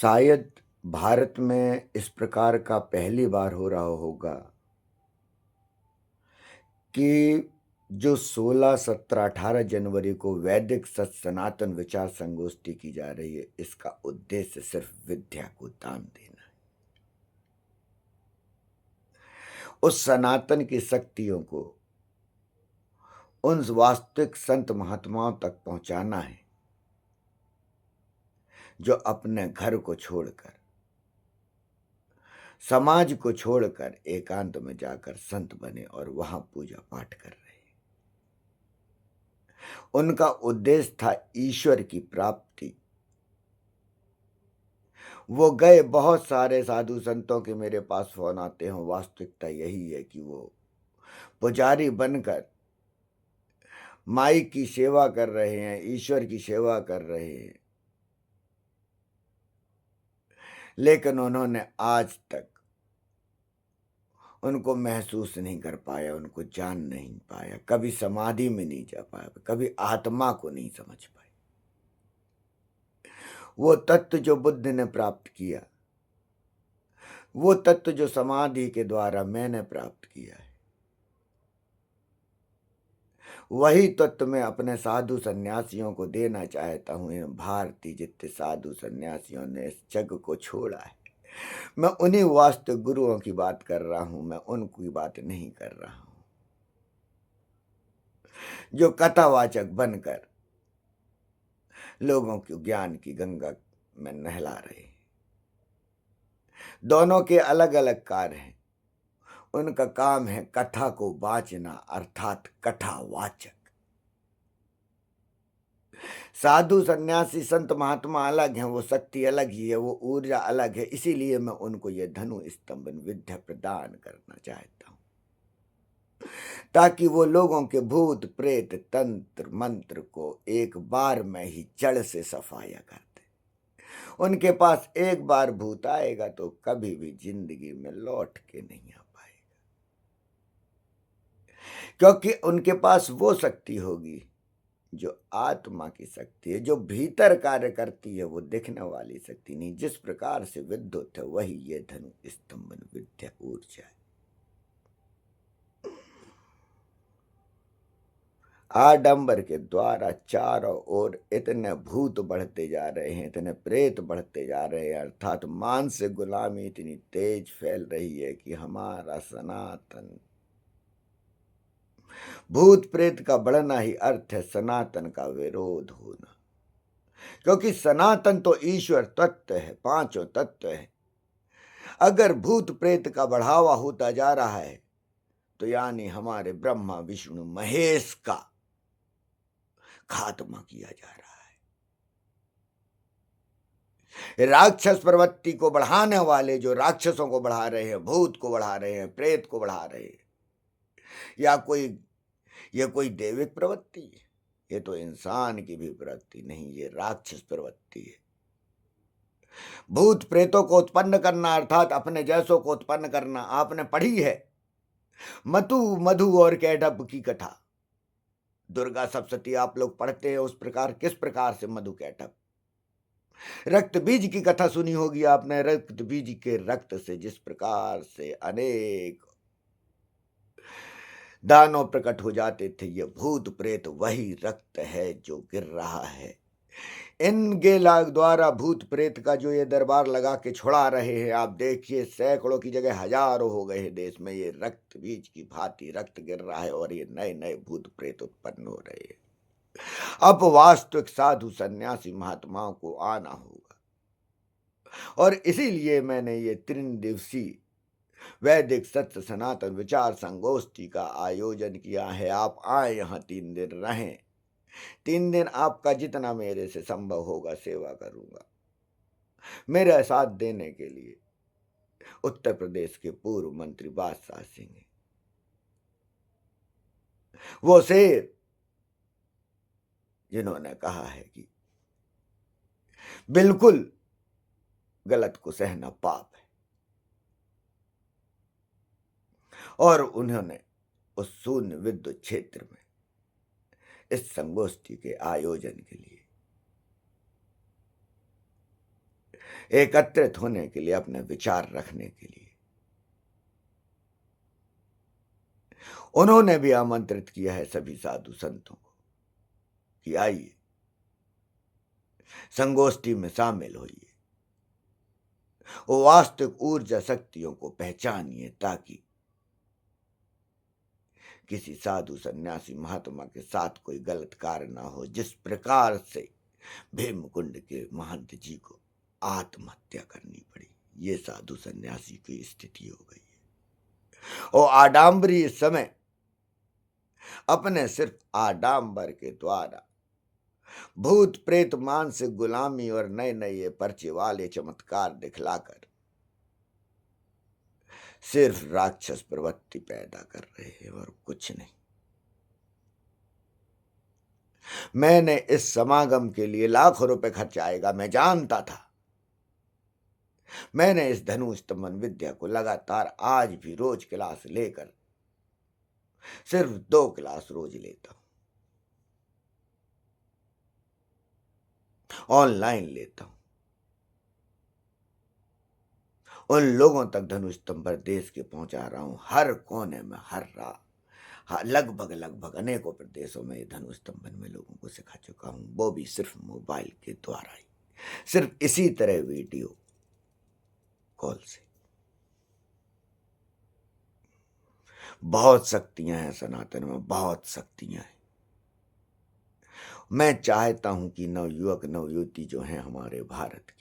शायद भारत में इस प्रकार का पहली बार हो रहा होगा कि जो 16, 17, 18 जनवरी को वैदिक सच सनातन विचार संगोष्ठी की जा रही है, इसका उद्देश्य सिर्फ विद्या को दान देना है। उस सनातन की शक्तियों को उन वास्तविक संत महात्माओं तक पहुंचाना है जो अपने घर को छोड़कर, समाज को छोड़कर एकांत में जाकर संत बने और वहां पूजा पाठ कर रहे हैं। उनका उद्देश्य था ईश्वर की प्राप्ति। वो गए, बहुत सारे साधु संतों के मेरे पास फोन आते हैं। वास्तविकता यही है कि वो पुजारी बनकर माई की सेवा कर रहे हैं, ईश्वर की सेवा कर रहे हैं, लेकिन उन्होंने आज तक उनको महसूस नहीं कर पाया, उनको जान नहीं पाया, कभी समाधि में नहीं जा पाया, कभी आत्मा को नहीं समझ पाए। वो तत्व जो बुद्ध ने प्राप्त किया, वो तत्व जो समाधि के द्वारा मैंने प्राप्त किया है, वही तत्व मैं अपने साधु सन्यासियों को देना चाहता हूं। भारती जितने साधु सन्यासियों ने इस जग को छोड़ा है, मैं उन्हीं वास्तविक गुरुओं की बात कर रहा हूं, मैं उनकी बात नहीं कर रहा हूं जो कथावाचक बनकर लोगों को ज्ञान की गंगा में नहला रहे। दोनों के अलग अलग कार्य हैं। उनका काम है कथा को वाचना, अर्थात कथावाचक। साधु सन्यासी संत महात्मा अलग हैं, वो शक्ति अलग ही है, वो ऊर्जा अलग है। इसीलिए मैं उनको ये धनु स्तंभन विद्या प्रदान करना चाहता हूं, ताकि वो लोगों के भूत प्रेत तंत्र मंत्र को एक बार में ही जड़ से सफाया कर दे। उनके पास एक बार भूत आएगा तो कभी भी जिंदगी में लौट के नहीं आ पाएगा, क्योंकि उनके पास वो शक्ति होगी जो आत्मा की शक्ति है, जो भीतर कार्य करती है, वो दिखने वाली शक्ति नहीं। जिस प्रकार से विद्युत है, वही ये धनु स्तंभन विद्या ऊर्जा है। आडंबर के द्वारा चारों ओर इतने भूत बढ़ते जा रहे हैं, इतने प्रेत बढ़ते जा रहे हैं, अर्थात मानसिक गुलामी इतनी तेज फैल रही है कि हमारा सनातन, भूत प्रेत का बढ़ना ही अर्थ है सनातन का विरोध होना। क्योंकि सनातन तो ईश्वर तत्व है, पांचों तत्व है। अगर भूत प्रेत का बढ़ावा होता जा रहा है तो यानी हमारे ब्रह्मा विष्णु महेश का खात्मा किया जा रहा है। राक्षस प्रवृत्ति को बढ़ाने वाले जो राक्षसों को बढ़ा रहे हैं, भूत को बढ़ा रहे हैं, प्रेत को बढ़ा रहे हैं, या ये कोई दैविक प्रवृत्ति है? ये तो इंसान की भी प्रवृत्ति नहीं, ये राक्षस प्रवृत्ति है। भूत प्रेतों को उत्पन्न करना अर्थात अपने जैसों को उत्पन्न करना। आपने पढ़ी है मतु मधु और कैटभ की कथा, दुर्गा सप्तशती आप लोग पढ़ते हैं उस प्रकार, किस प्रकार से मधु कैटभ। रक्त बीज की कथा सुनी होगी आपने, रक्त बीज के रक्त से जिस प्रकार से अनेक दानव प्रकट हो जाते थे, ये भूत प्रेत वही रक्त है जो गिर रहा है। इनके द्वारा भूत प्रेत का जो ये दरबार लगा के छुड़ा रहे हैं, आप देखिए सैकड़ों की जगह हजारों हो गए हैं देश में। ये रक्त बीज की भांति रक्त गिर रहा है और ये नए नए भूत प्रेत उत्पन्न हो रहे हैं। अब वास्तविक साधु सन्यासी महात्माओं को आना होगा, और इसीलिए मैंने ये 3 दिवसीय वैदिक सत्य सनातन विचार संगोष्ठी का आयोजन किया है। आप आए, यहाँ 3 दिन रहें। 3 दिन आपका जितना मेरे से संभव होगा सेवा करूंगा। मेरा साथ देने के लिए उत्तर प्रदेश के पूर्व मंत्री बादशाह सिंह, वो शेर जिन्होंने कहा है कि बिल्कुल गलत को सहना पाप है, और उन्होंने उस शून्य विद्युत क्षेत्र में इस संगोष्ठी के आयोजन के लिए एकत्रित होने के लिए, अपने विचार रखने के लिए। उन्होंने भी आमंत्रित किया है सभी साधु संतों को कि आइए, संगोष्ठी में शामिल होइए, वो वास्तविक ऊर्जा शक्तियों को पहचानिए, ताकि किसी साधु सन्यासी महात्मा के साथ कोई गलत कार्य ना हो। जिस प्रकार से भीमकुंड के महंत जी को आत्महत्या करनी पड़ी, ये साधु सन्यासी की स्थिति हो गई है। और आडंबरी समय अपने सिर्फ आडंबर के द्वारा भूत प्रेत मानसिक गुलामी और नए नए पर्चे वाले चमत्कार दिखलाकर सिर्फ राक्षस प्रवृत्ति पैदा कर रहे हैं और कुछ नहीं। मैंने इस समागम के लिए लाखों रुपए खर्च आएगा, मैं जानता था। मैंने इस धनु स्तंभन विद्या को लगातार आज भी रोज क्लास लेकर सिर्फ 2 क्लास रोज लेता हूं, ऑनलाइन लेता हूं। उन लोगों तक धनुष स्तंभ देश के पहुंचा रहा हूं, हर कोने में, हर रात, लगभग लगभग अनेकों प्रदेशों में धनुष स्तंभन में लोगों को सिखा चुका हूं, वो भी सिर्फ मोबाइल के द्वारा ही, सिर्फ इसी तरह वीडियो कॉल से। बहुत शक्तियां हैं सनातन में, बहुत शक्तियां हैं। मैं चाहता हूं कि नवयुवक नवयुवती जो हैं हमारे भारत के,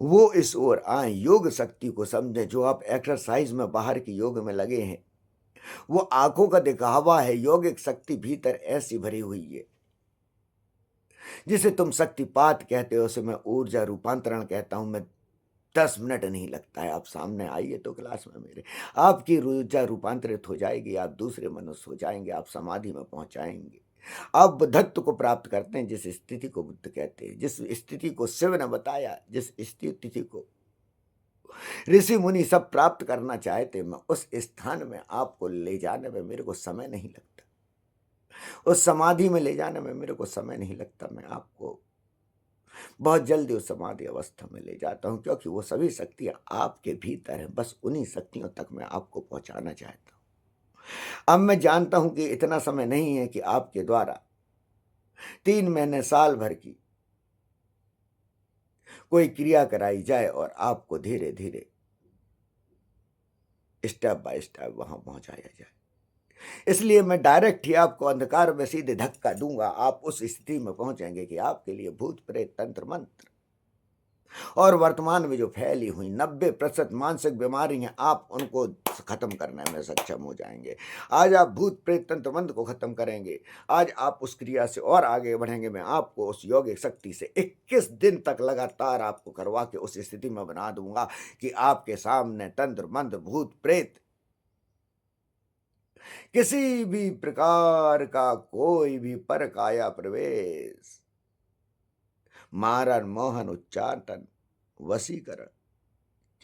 वो इस ओर आए, योग शक्ति को समझे। जो आप एक्सरसाइज में बाहर की योग में लगे हैं, वो आंखों का दिखावा है। योगिक शक्ति भीतर ऐसी भरी हुई है जिसे तुम शक्तिपात कहते हो, उसे मैं ऊर्जा रूपांतरण कहता हूं। मैं 10 मिनट नहीं लगता है, आप सामने आइए तो क्लास में मेरे, आपकी ऊर्जा रूपांतरित हो जाएगी, आप दूसरे मनुष्य हो जाएंगे, आप समाधि में पहुंचाएंगे। आप बुद्धत्व को प्राप्त करते हैं, जिस स्थिति को बुद्ध कहते हैं, जिस स्थिति को शिव ने बताया, जिस स्थिति को ऋषि मुनि सब प्राप्त करना चाहते, मैं उस स्थान में आपको ले जाने में मेरे को समय नहीं लगता, उस समाधि में ले जाने में मेरे को समय नहीं लगता। मैं आपको बहुत जल्दी उस समाधि अवस्था में ले जाता हूं, क्योंकि वो सभी शक्तियां आपके भीतर हैं। बस उन्हीं शक्तियों तक मैं आपको पहुंचाना चाहता हूं। अब मैं जानता हूं कि इतना समय नहीं है कि आपके द्वारा 3 महीने साल भर की कोई क्रिया कराई जाए और आपको धीरे धीरे स्टेप बाय स्टेप वहां पहुंचाया जाए। इसलिए मैं डायरेक्ट ही आपको अंधकार में सीधे धक्का दूंगा, आप उस स्थिति में पहुंचेंगे कि आपके लिए भूत प्रेत तंत्र मंत्र और वर्तमान में जो फैली हुई 90% मानसिक बीमारियां, आप उनको खत्म करने में सक्षम हो जाएंगे। आज आप भूत प्रेत तंत्र मंत्र को खत्म करेंगे, आज आप उस क्रिया से और आगे बढ़ेंगे। मैं आपको उस योगिक शक्ति से 21 दिन तक लगातार आपको करवा के उस स्थिति में बना दूंगा कि आपके सामने तंत्र मंत्र भूत प्रेत किसी भी प्रकार का कोई भी पर काया प्रवेश, मारण मोहन उच्चाटन वशीकरण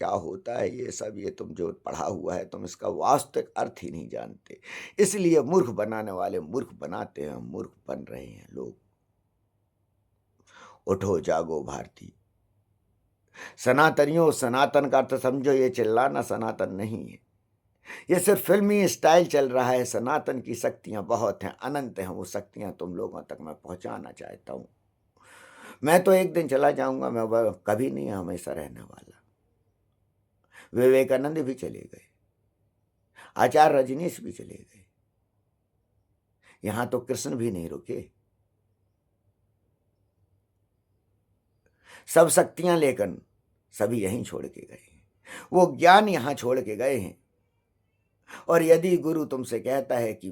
क्या होता है, ये सब ये तुम जो पढ़ा हुआ है, तुम इसका वास्तविक अर्थ ही नहीं जानते। इसलिए मूर्ख बनाने वाले मूर्ख बनाते हैं, मूर्ख बन रहे हैं लोग। उठो जागो भारती सनातनियों, सनातन का अर्थ समझो, ये चिल्लाना सनातन नहीं है, ये सिर्फ फिल्मी स्टाइल चल रहा है। सनातन की शक्तियां बहुत हैं, अनंत हैं, वो शक्तियां तुम लोगों तक मैं पहुंचाना चाहता हूं। मैं तो एक दिन चला जाऊंगा, मैं कभी नहीं हमेशा रहने वाला। विवेकानंद भी चले गए, आचार्य रजनीश भी चले गए, यहां तो कृष्ण भी नहीं रुके। सब शक्तियां लेकर सभी यहीं छोड़ के गए हैं, वो ज्ञान यहां छोड़ के गए हैं। और यदि गुरु तुमसे कहता है कि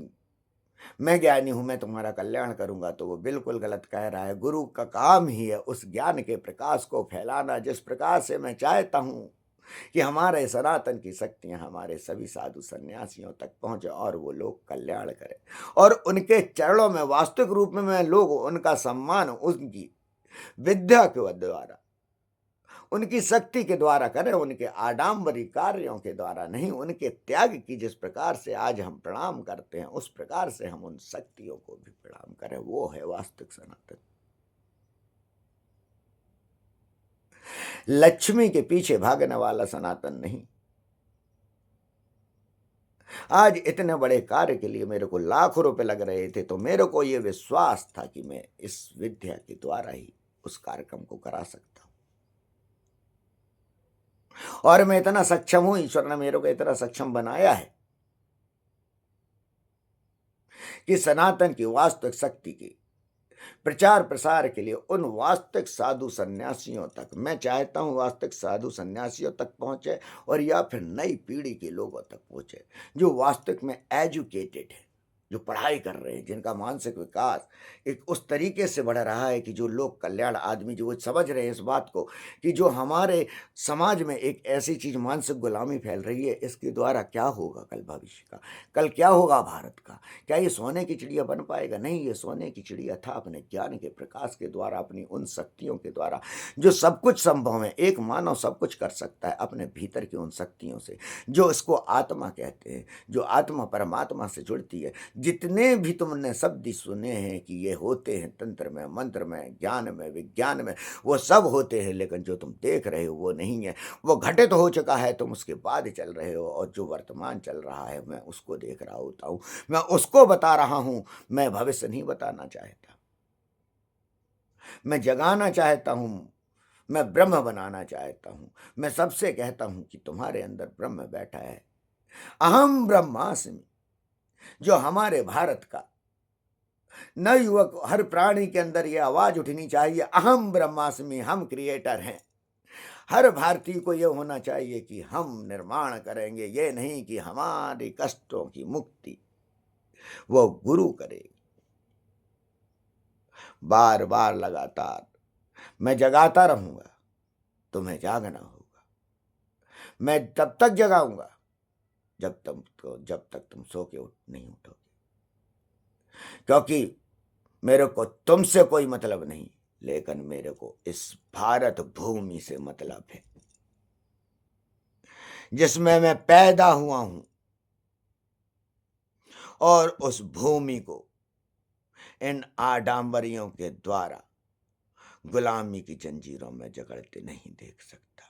मैं ज्ञानी हूं, मैं तुम्हारा कल्याण करूंगा, तो वो बिल्कुल गलत कह रहा है। गुरु का काम ही है उस ज्ञान के प्रकाश को फैलाना, जिस प्रकार से मैं चाहता हूं कि हमारे सनातन की शक्तियां हमारे सभी साधु सन्यासियों तक पहुंचे और वो लोग कल्याण करें, और उनके चरणों में वास्तविक रूप में लोग उनका सम्मान उनकी विद्या के द्वारा, उनकी शक्ति के द्वारा करें, उनके आडंबरी कार्यों के द्वारा नहीं। उनके त्याग की जिस प्रकार से आज हम प्रणाम करते हैं, उस प्रकार से हम उन शक्तियों को भी प्रणाम करें। वो है वास्तविक सनातन। लक्ष्मी के पीछे भागने वाला सनातन नहीं। आज इतने बड़े कार्य के लिए मेरे को लाखों रुपए लग रहे थे, तो मेरे को ये विश्वास था कि मैं इस विद्या के द्वारा ही उस कार्यक्रम को करा सकता हूं, और मैं इतना सक्षम हूं। ईश्वर ने मेरे को इतना सक्षम बनाया है कि सनातन की वास्तविक शक्ति की प्रचार प्रसार के लिए उन वास्तविक साधु सन्यासियों तक, मैं चाहता हूं वास्तविक साधु सन्यासियों तक पहुंचे, और या फिर नई पीढ़ी के लोगों तक पहुंचे जो वास्तविक में एजुकेटेड है, जो पढ़ाई कर रहे हैं, जिनका मानसिक विकास एक उस तरीके से बढ़ रहा है कि जो लोग कल्याण आदमी जो वो समझ रहे हैं इस बात को कि जो हमारे समाज में एक ऐसी चीज मानसिक गुलामी फैल रही है, इसके द्वारा क्या होगा कल भविष्य का, कल क्या होगा भारत का। क्या ये सोने की चिड़िया बन पाएगा? नहीं, ये सोने की चिड़िया था अपने ज्ञान के प्रकाश के द्वारा, अपनी उन शक्तियों के द्वारा जो सब कुछ संभव है। एक मानव सब कुछ कर सकता है अपने भीतर की उन शक्तियों से, जो इसको आत्मा कहते हैं, जो आत्मा परमात्मा से जुड़ती है। जितने भी तुमने शब्द सुने हैं कि ये होते हैं तंत्र में, मंत्र में, ज्ञान में, विज्ञान में, वो सब होते हैं, लेकिन जो तुम देख रहे हो वो नहीं है। वो घटित हो चुका है, तुम उसके बाद चल रहे हो, और जो वर्तमान चल रहा है मैं उसको देख रहा होता हूं, मैं उसको बता रहा हूं। मैं भविष्य नहीं बताना चाहता, मैं जगाना चाहता हूं, मैं ब्रह्म बनाना चाहता हूं। मैं सबसे कहता हूं कि तुम्हारे अंदर ब्रह्म बैठा है, अहम ब्रह्मास्मि। जो हमारे भारत का नव युवक, हर प्राणी के अंदर ये आवाज उठनी चाहिए, अहम ब्रह्मास्मि, हम क्रिएटर हैं। हर भारतीय को यह होना चाहिए कि हम निर्माण करेंगे, ये नहीं कि हमारे कष्टों की मुक्ति वो गुरु करेगी। बार बार लगातार मैं जगाता रहूंगा, तुम्हें जागना होगा। मैं तब तक जगाऊंगा जब तक तुम सो के नहीं उठोगे, क्योंकि मेरे को तुमसे कोई मतलब नहीं, लेकिन मेरे को इस भारत भूमि से मतलब है जिसमें मैं पैदा हुआ हूं, और उस भूमि को इन आडंबरियों के द्वारा गुलामी की जंजीरों में जकड़ते नहीं देख सकता।